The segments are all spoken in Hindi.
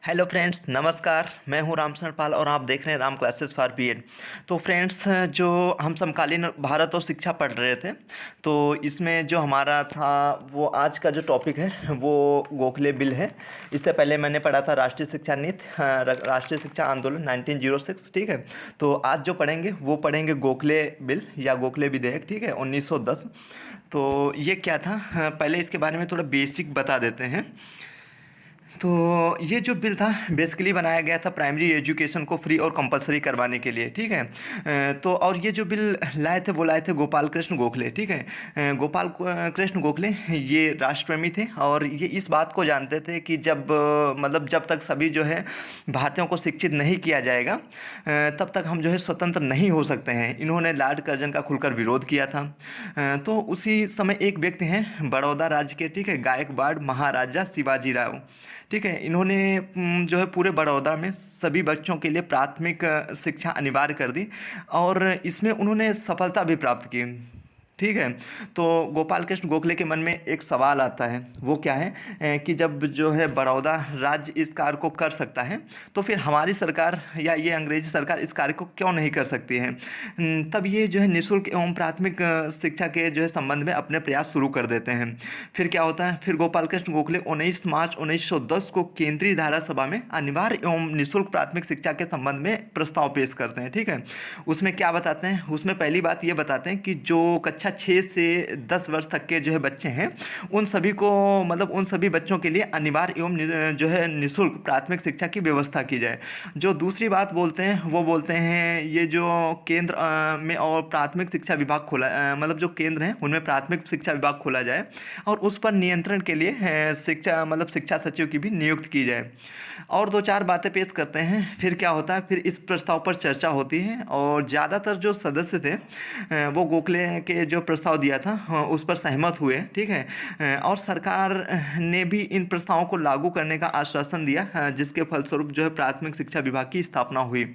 हेलो फ्रेंड्स, नमस्कार। मैं हूं रामशरण पाल और आप देख रहे हैं राम क्लासेस फॉर बीएड। तो फ्रेंड्स, जो हम समकालीन भारत और शिक्षा पढ़ रहे थे, तो इसमें जो हमारा था वो आज का जो टॉपिक है वो गोखले बिल है। इससे पहले मैंने पढ़ा था राष्ट्रीय शिक्षा नीति, राष्ट्रीय शिक्षा आंदोलन 1906। ठीक है, तो आज जो पढ़ेंगे वो पढ़ेंगे गोखले बिल या गोखले विधेयक। ठीक है, 1910। तो ये क्या था, पहले इसके बारे में थोड़ा बेसिक बता देते हैं। तो ये जो बिल था बेसिकली बनाया गया था प्राइमरी एजुकेशन को फ्री और कंपलसरी करवाने के लिए। ठीक है, तो और ये जो बिल लाए थे वो लाए थे गोपाल कृष्ण गोखले। ठीक है, कृष्ण गोखले ये राष्ट्रप्रेमी थे और ये इस बात को जानते थे कि मतलब जब तक सभी जो है भारतीयों को शिक्षित नहीं किया जाएगा तब तक हम जो है स्वतंत्र नहीं हो सकते हैं। इन्होंने लॉर्ड कर्जन का खुलकर विरोध किया था। तो उसी समय एक व्यक्ति हैं बड़ौदा राज्य के, ठीक है, गायकवाड़ महाराजा शिवाजी राव। ठीक है, इन्होंने जो है पूरे बड़ौदा में सभी बच्चों के लिए प्राथमिक शिक्षा अनिवार्य कर दी और इसमें उन्होंने सफलता भी प्राप्त की। ठीक है, तो गोपाल कृष्ण गोखले के मन में एक सवाल आता है, वो क्या है कि जब जो है बड़ौदा राज्य इस कार्य को कर सकता है तो फिर हमारी सरकार या ये अंग्रेजी सरकार इस कार्य को क्यों नहीं कर सकती है। तब ये जो है निःशुल्क एवं प्राथमिक शिक्षा के जो है संबंध में अपने प्रयास शुरू कर देते हैं। फिर क्या होता है, फिर गोपाल कृष्ण गोखले 19 मार्च 1910 को केंद्रीय धारा सभा में अनिवार्य एवं निःशुल्क प्राथमिक शिक्षा के संबंध में प्रस्ताव पेश करते हैं। ठीक है, उसमें क्या बताते हैं, उसमें पहली बात ये बताते हैं कि जो कक्षा 6 से 10 वर्ष तक के जो है बच्चे हैं उन सभी को, मतलब उन सभी बच्चों के लिए अनिवार्य एवं जो है निःशुल्क प्राथमिक शिक्षा की व्यवस्था की जाए। जो दूसरी बात बोलते हैं वो बोलते हैं ये जो केंद्र में और प्राथमिक शिक्षा विभाग खोला, मतलब जो केंद्र हैं उनमें प्राथमिक शिक्षा विभाग खोला जाए और उस पर नियंत्रण के लिए शिक्षा सचिव की भी नियुक्त की जाए। और दो चार बातें पेश करते हैं। फिर क्या होता है, फिर इस प्रस्ताव पर चर्चा होती है और ज़्यादातर जो सदस्य थे वो गोखले के जो प्रस्ताव दिया था उस पर सहमत हुए। ठीक है, और सरकार ने भी इन प्रस्तावों को लागू करने का आश्वासन दिया जिसके फलस्वरूप जो है प्राथमिक शिक्षा विभाग की स्थापना हुई।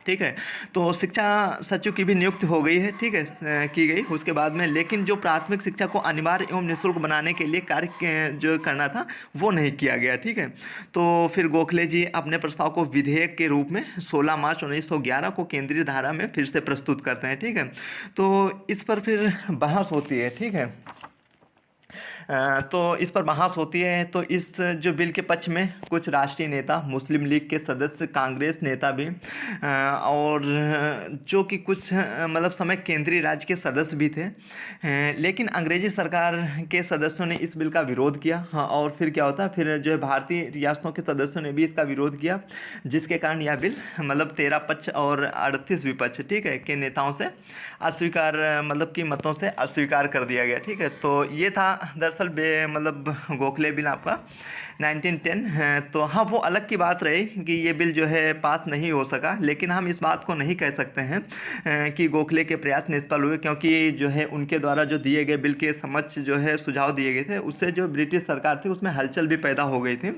ठीक है, तो शिक्षा सचिव की भी नियुक्ति हो गई है। ठीक है, की गई उसके बाद में, लेकिन जो प्राथमिक शिक्षा को अनिवार्य एवं निःशुल्क बनाने के लिए कार्य जो करना था वो नहीं किया गया। ठीक है, तो फिर गोखले जी अपने प्रस्ताव को विधेयक के रूप में 16 मार्च 1911 को केंद्रीय धारा में फिर से प्रस्तुत करते हैं। ठीक है, तो इस पर फिर बहस होती है। ठीक है, तो इस पर बहस होती है। तो इस जो बिल के पक्ष में कुछ राष्ट्रीय नेता, मुस्लिम लीग के सदस्य, कांग्रेस नेता भी और जो कि कुछ मतलब समय केंद्रीय राज्य के सदस्य भी थे। लेकिन अंग्रेजी सरकार के सदस्यों ने इस बिल का विरोध किया। हाँ, और फिर क्या होता है, फिर जो है भारतीय रियासतों के सदस्यों ने भी इसका विरोध किया जिसके कारण यह बिल मतलब 13 पक्ष और 38 विपक्ष, ठीक है, के नेताओं से अस्वीकार, मतलब कि मतों से अस्वीकार कर दिया गया। ठीक है, तो ये था दरअसल मतलब गोखले बिल आपका 1910 है। तो हाँ, वो अलग की बात रही कि ये बिल जो है पास नहीं हो सका, लेकिन हम इस बात को नहीं कह सकते हैं कि गोखले के प्रयास निष्फल हुए, क्योंकि जो है उनके द्वारा जो दिए गए बिल के समक्ष जो है सुझाव दिए गए थे उससे जो ब्रिटिश सरकार थी उसमें हलचल भी पैदा हो गई थी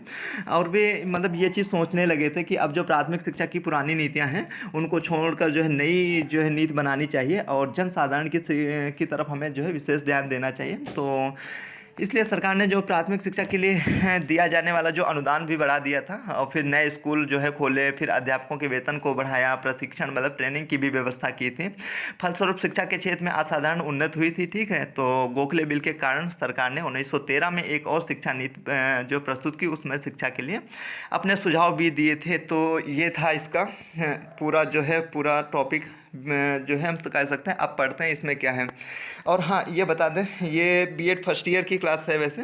और वे मतलब ये चीज़ सोचने लगे थे कि अब जो प्राथमिक शिक्षा की पुरानी नीतियाँ हैं उनको छोड़कर जो है नई जो है नीति बनानी चाहिए और जनसाधारण की तरफ हमें जो है विशेष ध्यान देना चाहिए। तो इसलिए सरकार ने जो प्राथमिक शिक्षा के लिए दिया जाने वाला जो अनुदान भी बढ़ा दिया था और फिर नए स्कूल जो है खोले, फिर अध्यापकों के वेतन को बढ़ाया, प्रशिक्षण मतलब ट्रेनिंग की भी व्यवस्था की थी। फलस्वरूप शिक्षा के क्षेत्र में असाधारण उन्नति हुई थी। ठीक है, तो गोखले बिल के कारण सरकार ने 1913 में एक और शिक्षा नीति जो प्रस्तुत की, उसमें शिक्षा के लिए अपने सुझाव भी दिए थे। तो ये था इसका पूरा जो है पूरा टॉपिक जो है हम कह सकते हैं। अब पढ़ते हैं इसमें क्या है। और हाँ, ये बता दें, ये बीएड फर्स्ट ईयर की क्लास है वैसे,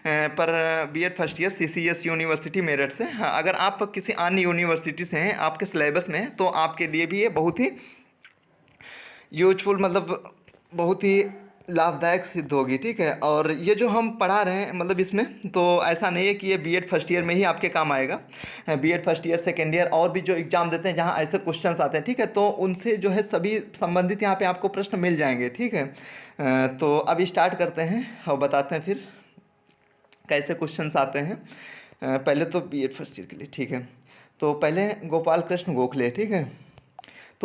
पर BEd first year CCS university Meerut से। हाँ, अगर आप किसी अन्य यूनिवर्सिटी से हैं, आपके सिलेबस में है, तो आपके लिए भी ये बहुत ही यूजफुल, मतलब बहुत ही लाभदायक सिद्ध होगी। ठीक है, और ये जो हम पढ़ा रहे हैं मतलब इसमें तो ऐसा नहीं है कि ये बीएड फर्स्ट ईयर में ही आपके काम आएगा। BEd first year, second year और भी जो एग्ज़ाम देते हैं जहाँ ऐसे क्वेश्चंस आते हैं, ठीक है, तो उनसे जो है सभी संबंधित यहाँ पे आपको प्रश्न मिल जाएंगे। ठीक है, तो अब स्टार्ट करते हैं और बताते हैं फिर कैसे क्वेश्चंस आते हैं। पहले तो बीएड फर्स्ट ईयर के लिए, ठीक है, तो पहले गोपाल कृष्ण गोखले। ठीक है,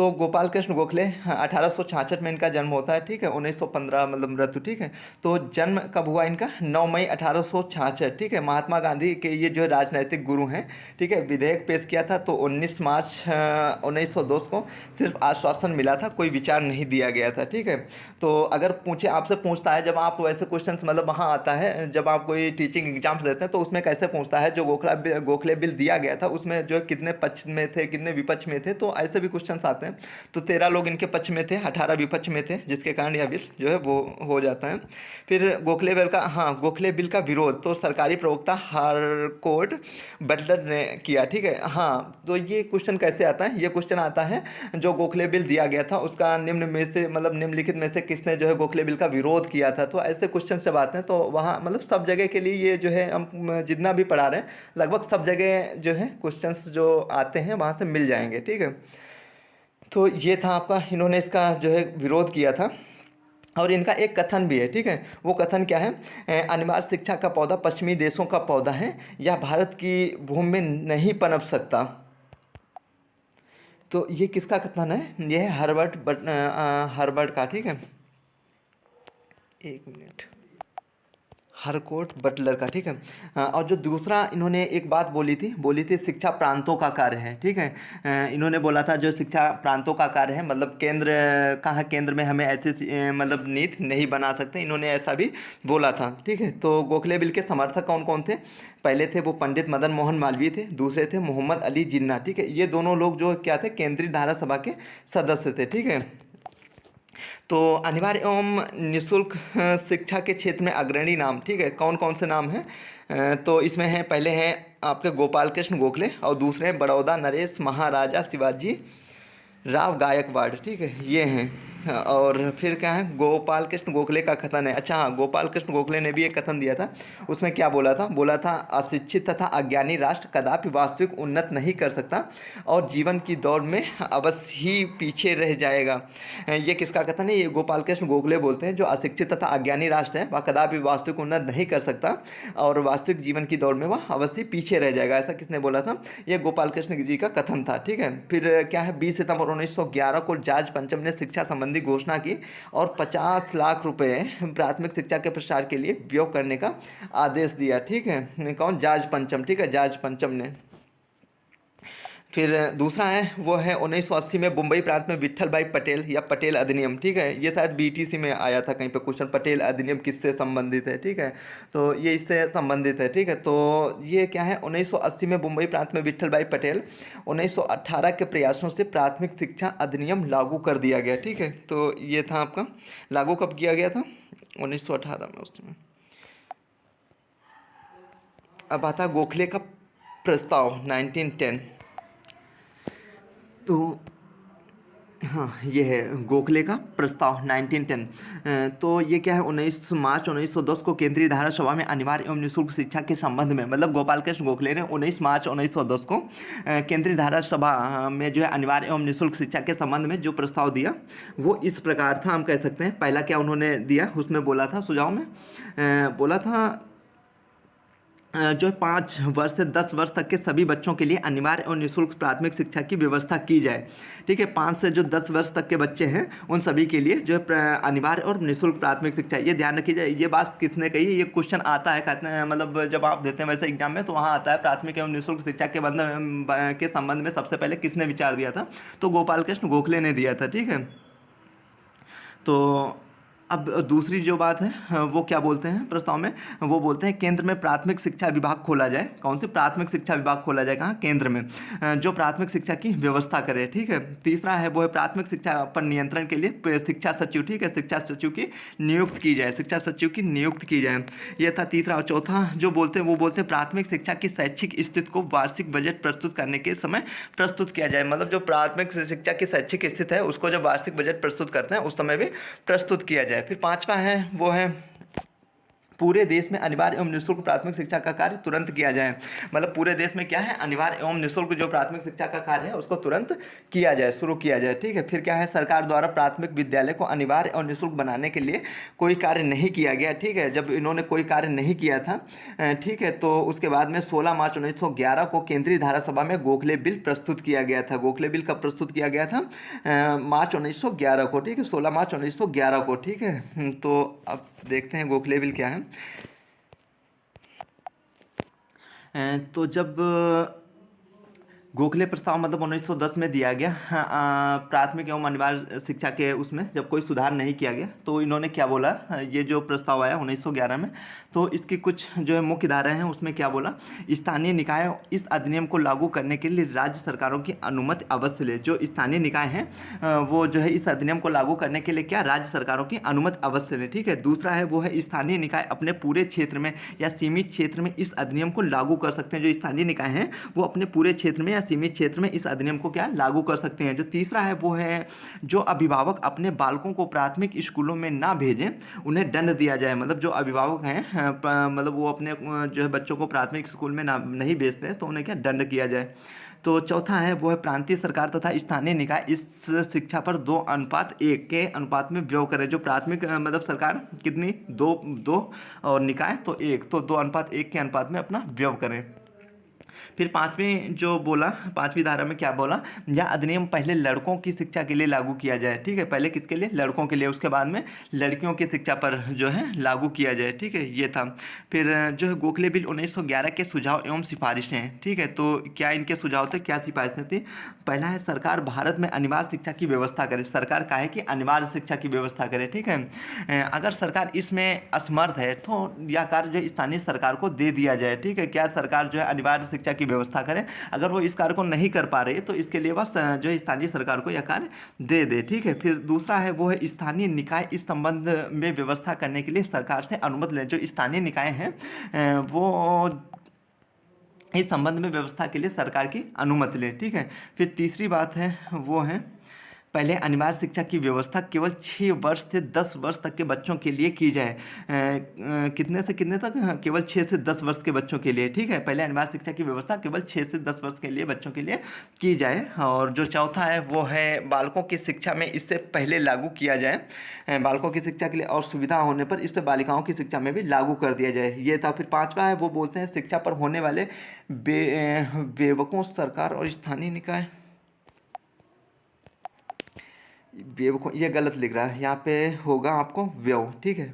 तो गोपाल कृष्ण गोखले 1866 में इनका जन्म होता है, ठीक है। 1915 मतलब मृत्यु, ठीक है। तो जन्म कब हुआ इनका? 9 मई 1866, ठीक है। महात्मा गांधी के ये जो राजनैतिक गुरु हैं, ठीक है। विधेयक पेश किया था तो 19 मार्च 1910 को सिर्फ आश्वासन मिला था, कोई विचार नहीं दिया गया था, ठीक है। तो अगर पूछे, आपसे पूछता है, जब आप वैसे क्वेश्चंस मतलब वहाँ आता है, जब आप कोई टीचिंग एग्जाम्स देते हैं तो उसमें कैसे पूछता है, जो गोखले बिल दिया गया था उसमें जो है कितने पक्ष में थे, कितने विपक्ष में थे, तो ऐसे भी क्वेश्चंस आते हैं। तो 13 लोग इनके पक्ष में थे, 18 विपक्ष में थे, जिसके कारण यह बिल जो है वो हो जाता है। फिर गोखले बिल का विरोध तो सरकारी प्रवक्ता हारकोर्ट बटलर ने किया, ठीक है। हाँ, तो ये क्वेश्चन कैसे आता है? ये क्वेश्चन आता है, जो गोखले बिल दिया गया था उसका निम्न में से मतलब निम्नलिखित में से किसने जो है गोखले बिल का विरोध किया था। तो ऐसे क्वेश्चन जब आते हैं तो वहाँ मतलब सब जगह के लिए ये जो है हम जितना भी पढ़ा रहे हैं लगभग सब जगह जो है क्वेश्चंस जो आते हैं वहाँ से मिल जाएंगे, ठीक है। तो ये था आपका, इन्होंने इसका जो है विरोध किया था। और इनका एक कथन भी है, ठीक है। वो कथन क्या है? अनिवार्य शिक्षा का पौधा पश्चिमी देशों का पौधा है, यह भारत की भूमि में नहीं पनप सकता। तो ये किसका कथन है? ये है हर्बर्ट का, ठीक है। एक मिनट, हरकोर्ट बटलर का, ठीक है। और जो दूसरा इन्होंने एक बात बोली थी शिक्षा प्रांतों का कार्य है, ठीक है। इन्होंने बोला था जो शिक्षा प्रांतों का कार्य है, मतलब केंद्र कहाँ, केंद्र में हमें ऐसे मतलब नीति नहीं बना सकते, इन्होंने ऐसा भी बोला था, ठीक है। तो गोखले बिल के समर्थक कौन कौन थे? पहले थे वो पंडित मदन मोहन मालवीय थे, दूसरे थे मोहम्मद अली जिन्ना, ठीक है। ये दोनों लोग जो क्या थे, केंद्रीय धारा सभा के सदस्य थे, ठीक है। तो अनिवार्य एवं निःशुल्क शिक्षा के क्षेत्र में अग्रणी नाम, ठीक है, कौन कौन से नाम हैं? तो इसमें हैं, पहले हैं आपके गोपाल कृष्ण गोखले और दूसरे हैं बड़ौदा नरेश महाराजा शिवाजी राव गायकवाड़, ठीक है, ये हैं। और फिर क्या है? गोपाल कृष्ण गोखले का कथन है। अच्छा हाँ, गोपाल कृष्ण गोखले ने भी एक कथन दिया था, उसमें क्या बोला था? अशिक्षित तथा अज्ञानी राष्ट्र कदापि वास्तविक उन्नत नहीं कर सकता और जीवन की दौड़ में अवश्य ही पीछे रह जाएगा। ये किसका कथन है? ये गोपाल कृष्ण गोखले बोलते हैं, जो अशिक्षित तथा अज्ञानी राष्ट्र है वह कदापि वास्तविक उन्नत नहीं कर सकता और वास्तविक जीवन की दौड़ में वह अवश्य पीछे रह जाएगा। ऐसा किसने बोला था? ये गोपाल कृष्ण जी का कथन था, ठीक है। फिर क्या है? 20 सितंबर 1911 को जॉर्ज पंचम ने शिक्षा संबंधी घोषणा की और 50 लाख रुपए प्राथमिक शिक्षा के प्रसार के लिए व्यय करने का आदेश दिया, ठीक है। कौन? जॉर्ज पंचम, ठीक है, जॉर्ज पंचम ने। फिर दूसरा है वो है 1980 में मुंबई प्रांत में विट्ठल भाई पटेल या पटेल अधिनियम, ठीक है। ये शायद बीटीसी में आया था कहीं पे क्वेश्चन, पटेल अधिनियम किससे संबंधित है, ठीक है। तो ये इससे संबंधित है, ठीक है। तो ये क्या है? 1980 में मुंबई प्रांत में विट्ठल भाई पटेल, 1918 के प्रयासों से प्राथमिक शिक्षा अधिनियम लागू कर दिया गया, ठीक है। तो ये था आपका, लागू कब किया गया था? 1918 में उस समय। अब आता गोखले का प्रस्ताव 1910। तो हाँ, ये है गोखले का प्रस्ताव 1910। तो ये क्या है? 19 मार्च 1910 को केंद्रीय धारा सभा में अनिवार्य एवं निःशुल्क शिक्षा के संबंध में, मतलब गोपाल कृष्ण गोखले ने 19 मार्च 1910 को केंद्रीय धारा सभा में जो है अनिवार्य एवं निःशुल्क शिक्षा के संबंध में जो प्रस्ताव दिया वो इस प्रकार था, हम कह सकते हैं। पहला क्या उन्होंने दिया, उसमें बोला था, सुझाव में बोला था जो 5 वर्ष से 10 वर्ष तक के सभी बच्चों के लिए अनिवार्य और निःशुल्क प्राथमिक शिक्षा की व्यवस्था की जाए, ठीक है। 5 से जो 10 वर्ष तक के बच्चे हैं उन सभी के लिए जो है अनिवार्य और निःशुल्क प्राथमिक शिक्षा, ये ध्यान रखी जाए। ये बात किसने कही? ये क्वेश्चन आता है, कहते हैं मतलब जब आप देते हैं वैसे एग्जाम में तो वहाँ आता है प्राथमिक एवं निःशुल्क शिक्षा के संबंध में सबसे पहले किसने विचार दिया था? तो गोपाल कृष्ण गोखले ने दिया था, ठीक है। तो अब दूसरी जो बात है वो क्या बोलते हैं प्रस्ताव में? वो बोलते हैं केंद्र में प्राथमिक शिक्षा विभाग खोला जाए। कौन से? प्राथमिक शिक्षा विभाग खोला जाए, कहाँ? केंद्र में, जो प्राथमिक शिक्षा की व्यवस्था करे, ठीक है। तीसरा है वो है प्राथमिक शिक्षा पर नियंत्रण के लिए शिक्षा सचिव, ठीक है, शिक्षा सचिव की नियुक्त की जाए, शिक्षा सचिव की नियुक्त की जाए। ये था तीसरा। और चौथा जो बोलते हैं वो बोलते हैं प्राथमिक शिक्षा की शैक्षिक स्थिति को वार्षिक बजट प्रस्तुत करने के समय प्रस्तुत किया जाए, मतलब जो प्राथमिक शिक्षा की शैक्षिक स्थिति है उसको जब वार्षिक बजट प्रस्तुत करते हैं उस समय भी प्रस्तुत किया जाए। फिर पांचवा है वो है पूरे देश में अनिवार्य एवं निःशुल्क प्राथमिक शिक्षा का कार्य तुरंत किया जाए। मतलब पूरे देश में क्या है, अनिवार्य एवं निःशुल्क जो प्राथमिक शिक्षा का कार्य है उसको तुरंत किया जाए, शुरू किया जाए। ठीक है, फिर क्या है, सरकार द्वारा प्राथमिक विद्यालय को अनिवार्य और निःशुल्क बनाने के लिए कोई कार्य नहीं किया गया। ठीक है, जब इन्होंने कोई कार्य नहीं किया था, ठीक है, तो उसके बाद में 16 मार्च 1911 को केंद्रीय धारा सभा में गोखले बिल प्रस्तुत किया गया था। गोखले बिल कब प्रस्तुत किया गया था? मार्च 1911 को। ठीक है, 16 मार्च 1911 को। ठीक है, तो अब देखते हैं गोखले बिल क्या है। तो जब गोखले प्रस्ताव मतलब 1910 में दिया गया, प्राथमिक एवं अनिवार्य शिक्षा के उसमें जब कोई सुधार नहीं किया गया, तो इन्होंने क्या बोला, ये जो प्रस्ताव आया 1911 में, तो इसकी कुछ जो है मुख्य धाराएं हैं उसमें क्या बोला, स्थानीय निकाय इस अधिनियम को लागू करने के लिए राज्य सरकारों की अनुमति अवश्य ले। जो स्थानीय निकाय हैं वो जो है इस अधिनियम को लागू करने के लिए क्या, राज्य सरकारों की अनुमति अवश्य ले। ठीक है, दूसरा है वो है स्थानीय निकाय अपने पूरे क्षेत्र में या सीमित क्षेत्र में इस अधिनियम को लागू कर सकते हैं। जो स्थानीय निकाय हैं वो अपने पूरे क्षेत्र में सीमित क्षेत्र में इस अधिनियम को क्या लागू कर सकते हैं। जो तीसरा है वो है जो अभिभावक अपने बालकों को प्राथमिक स्कूलों में ना भेजें उन्हें दंड दिया जाए। मतलब जो अभिभावक हैं मतलब वो अपने जो है बच्चों को प्राथमिक स्कूल में ना नहीं भेजते तो उन्हें क्या दंड किया जाए। तो चौथा है वो है प्रांतीय सरकार तथा स्थानीय निकाय इस शिक्षा पर 2:1 के अनुपात में व्यय करें। जो प्राथमिक मतलब सरकार कितनी, दो और निकाय तो 1, तो 2:1 के अनुपात में अपना व्यय करें। फिर पांचवीं जो बोला, पांचवी धारा में क्या बोला, यह अधिनियम पहले लड़कों की शिक्षा के लिए लागू किया जाए। ठीक है, पहले किसके लिए, लड़कों के लिए, उसके बाद में लड़कियों की शिक्षा पर जो है लागू किया जाए। ठीक है, ये था। फिर जो है गोखले बिल 1911 के सुझाव एवं सिफारिशें। ठीक है, तो क्या इनके सुझाव थे, क्या सिफारिशें थी? पहला है सरकार भारत में अनिवार्य शिक्षा की व्यवस्था करे। सरकार का है कि अनिवार्य शिक्षा की व्यवस्था करे। ठीक है, अगर सरकार इसमें असमर्थ है तो यह कार्य जो स्थानीय सरकार को दे दिया जाए। ठीक है, क्या सरकार जो है अनिवार्य शिक्षा की व्यवस्था करें, अगर वो इस कार्य को नहीं कर पा रही तो इसके लिए बस जो है स्थानीय सरकार को यह कार्य दे दे। ठीक है, फिर दूसरा है वो है स्थानीय निकाय इस संबंध में व्यवस्था करने के लिए सरकार से अनुमति लें। जो स्थानीय निकाय हैं वो इस संबंध में व्यवस्था के लिए सरकार की अनुमति लें। ठीक है, फिर तीसरी बात है वो है पहले अनिवार्य शिक्षा की व्यवस्था केवल 6 वर्ष से 10 वर्ष तक के बच्चों के लिए की जाए। कितने से कितने तक? केवल 6 से 10 वर्ष के बच्चों के लिए। ठीक है, पहले अनिवार्य शिक्षा की व्यवस्था केवल 6 से 10 वर्ष के लिए बच्चों के लिए की जाए। और जो चौथा है वो है बालकों की शिक्षा में इससे पहले लागू किया जाए। बालकों की शिक्षा के लिए और सुविधा होने पर इसे बालिकाओं की शिक्षा में भी लागू कर दिया जाए। ये था। फिर पाँचवा है वो बोलते हैं शिक्षा पर होने वाले बेवकों सरकार और स्थानीय निकाय, बेवकूफ़, ये गलत लिख रहा है, यहाँ पे होगा आपको व्यय। ठीक है,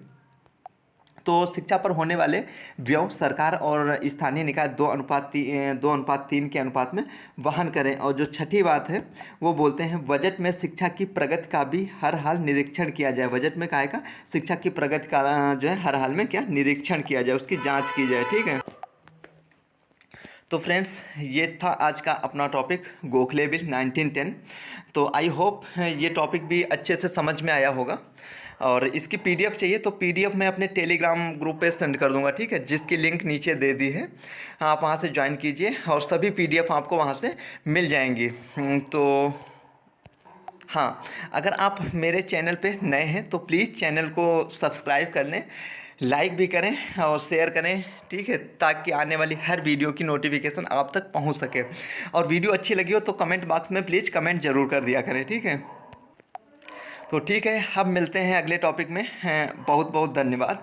तो शिक्षा पर होने वाले व्यय सरकार और स्थानीय निकाय 2:3 के अनुपात में वहन करें। और जो छठी बात है वो बोलते हैं बजट में शिक्षा की प्रगति का भी हर हाल निरीक्षण किया जाए। बजट में काहे का, शिक्षा की प्रगति का जो है हर हाल में क्या निरीक्षण किया जाए, उसकी जाँच की जाए। ठीक है, तो फ्रेंड्स ये था आज का अपना टॉपिक गोखले बिल 1910। तो आई होप ये टॉपिक भी अच्छे से समझ में आया होगा। और इसकी पीडीएफ चाहिए तो पीडीएफ मैं अपने टेलीग्राम ग्रुप पे सेंड कर दूंगा। ठीक है, जिसकी लिंक नीचे दे दी है, आप वहाँ से ज्वाइन कीजिए और सभी पीडीएफ आपको वहाँ से मिल जाएंगी। तो हाँ, अगर आप मेरे चैनल पे नए हैं तो प्लीज़ चैनल को सब्सक्राइब कर लें, लाइक भी करें और शेयर करें। ठीक है, ताकि आने वाली हर वीडियो की नोटिफिकेशन आप तक पहुंच सके। और वीडियो अच्छी लगी हो तो कमेंट बॉक्स में प्लीज़ कमेंट ज़रूर कर दिया करें। ठीक है, तो ठीक है, अब मिलते हैं अगले टॉपिक में। बहुत बहुत धन्यवाद।